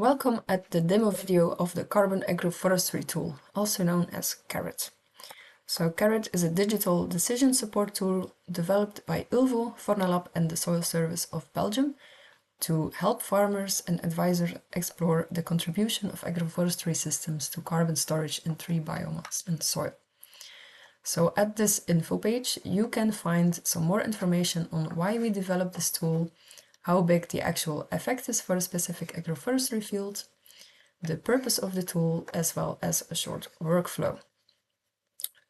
Welcome at the demo video of the Carbon Agroforestry tool, also known as Carat. So Carat is a digital decision support tool developed by Ulvo, Fornalab and the Soil Service of Belgium to help farmers and advisors explore the contribution of agroforestry systems to carbon storage in tree biomass and soil. So at this info page, you can find some more information on why we developed this tool, how big the actual effect is for a specific agroforestry field, the purpose of the tool, as well as a short workflow.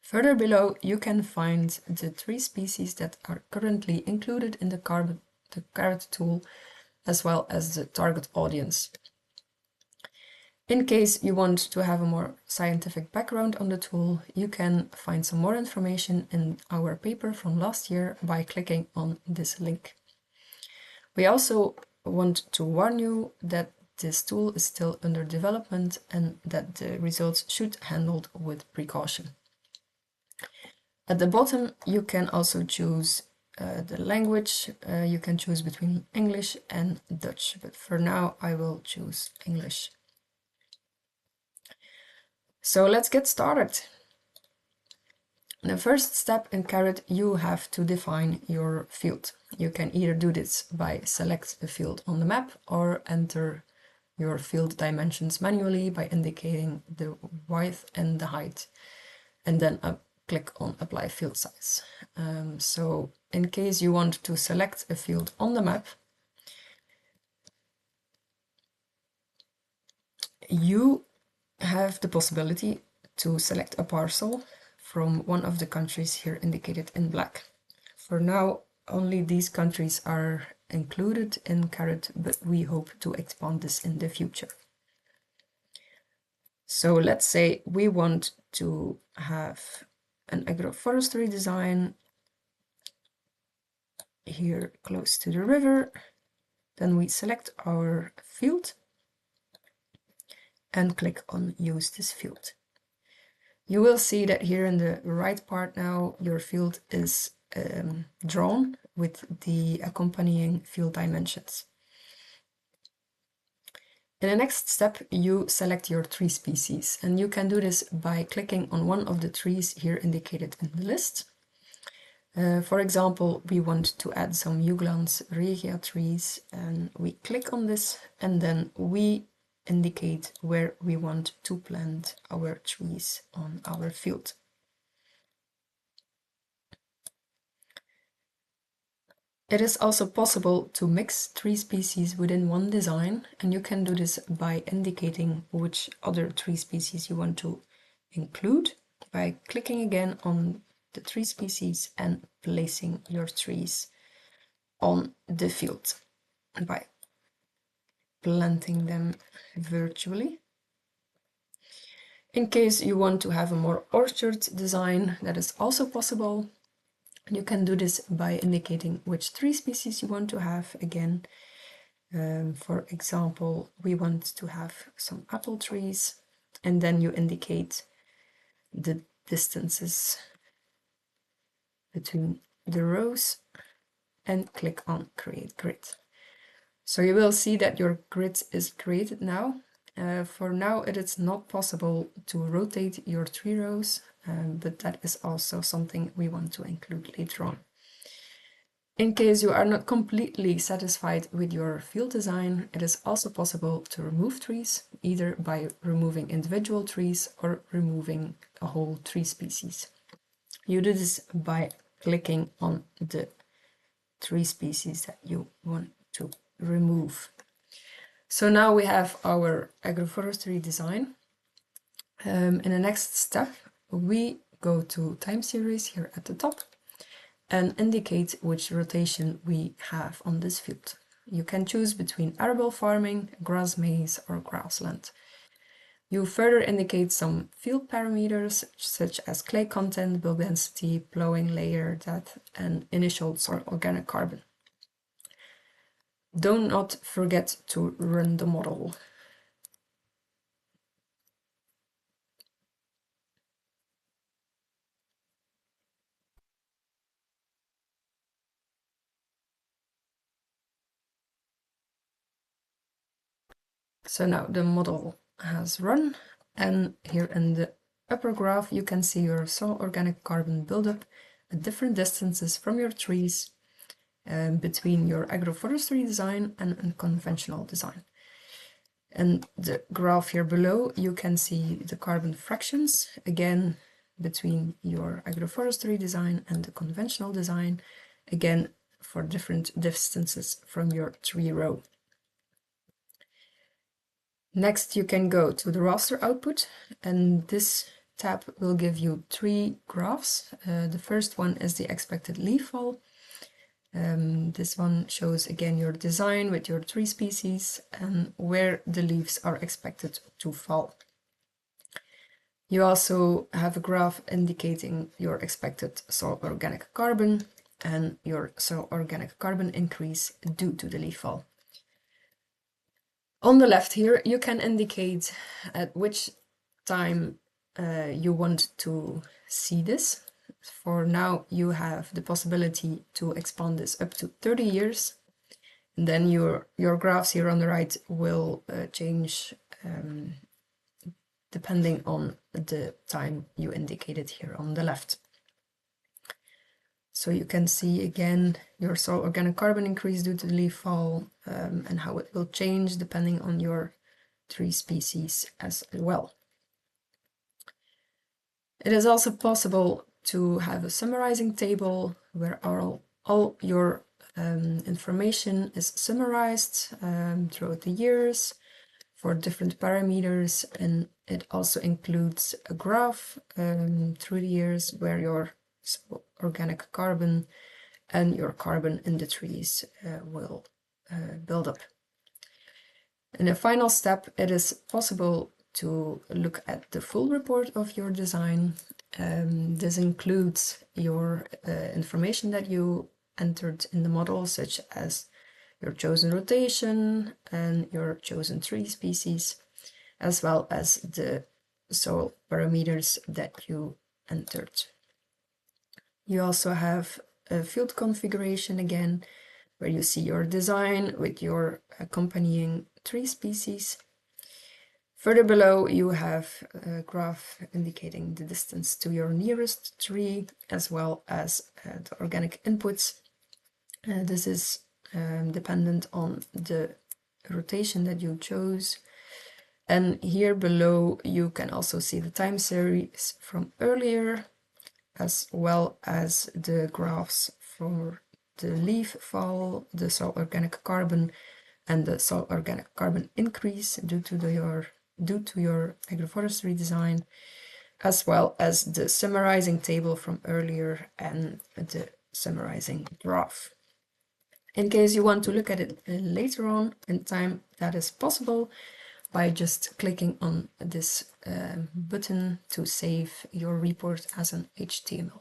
Further below, you can find the 3 species that are currently included in the Carat tool, as well as the target audience. In case you want to have a more scientific background on the tool, you can find some more information in our paper from last year by clicking on this link. We also want to warn you that this tool is still under development and that the results should be handled with precaution. At the bottom, you can also choose the language. You can choose between English and Dutch, but for now I will choose English. So let's get started. The first step in Carat, you have to define your field. You can either do this by select a field on the map or enter your field dimensions manually by indicating the width and the height, and then click on apply field size. So in case you want to select a field on the map, you have the possibility to select a parcel from one of the countries here indicated in black. For now, only these countries are included in Carat, but we hope to expand this in the future. So let's say we want to have an agroforestry design here close to the river. Then we select our field and click on use this field. You will see that here in the right part now your field is drawn with the accompanying field dimensions. In the next step, you select your tree species, and you can do this by clicking on one of the trees here indicated in the list. For example, we want to add some Juglans regia trees, and we click on this, and then we indicate where we want to plant our trees on our field. It is also possible to mix tree species within one design, and you can do this by indicating which other tree species you want to include by clicking again on the tree species and placing your trees on the field by planting them virtually. In case you want to have a more orchard design, that is also possible. You can do this by indicating which tree species you want to have again. For example, we want to have some apple trees, and then you indicate the distances between the rows and click on create grid. So you will see that your grid is created now. For now, it is not possible to rotate your tree rows, but that is also something we want to include later on. In case you are not completely satisfied with your field design, it is also possible to remove trees, either by removing individual trees or removing a whole tree species. You do this by clicking on the tree species that you want to remove. So now we have our agroforestry design. In the next step, we go to time series here at the top and indicate which rotation we have on this field. You can choose between arable farming, grass maize, or grassland. You further indicate some field parameters such as clay content, bulb density, plowing layer depth, and initial soil organic carbon. Do not forget to run the model. So now the model has run, and here in the upper graph you can see your soil organic carbon buildup at different distances from your trees, between your agroforestry design and unconventional design. And the graph here below, you can see the carbon fractions, again, between your agroforestry design and the conventional design, again, for different distances from your tree row. Next, you can go to the raster output, and this tab will give you 3 graphs. The first one is the expected leaf fall. This one shows again your design with your tree species and where the leaves are expected to fall. You also have a graph indicating your expected soil organic carbon and your soil organic carbon increase due to the leaf fall. On the left here, you can indicate at which time you want to see this. For now, you have the possibility to expand this up to 30 years. And then your graphs here on the right will change depending on the time you indicated here on the left. So you can see again your soil organic carbon increase due to the leaf fall, and how it will change depending on your tree species as well. It is also possible to have a summarizing table where all your information is summarized throughout the years for different parameters, and it also includes a graph through the years where your organic carbon and your carbon in the trees will build up. In the final step, it is possible to look at the full report of your design. This includes your information that you entered in the model, such as your chosen rotation and your chosen tree species, as well as the soil parameters that you entered. You also have a field configuration again, where you see your design with your accompanying tree species. Further below, you have a graph indicating the distance to your nearest tree, as well as the organic inputs. This is dependent on the rotation that you chose. And here below, you can also see the time series from earlier, as well as the graphs for the leaf fall, the soil organic carbon, and the soil organic carbon increase due to your agroforestry design, as well as the summarizing table from earlier and the summarizing graph. In case you want to look at it later on in time, that is possible by just clicking on this button to save your report as an HTML.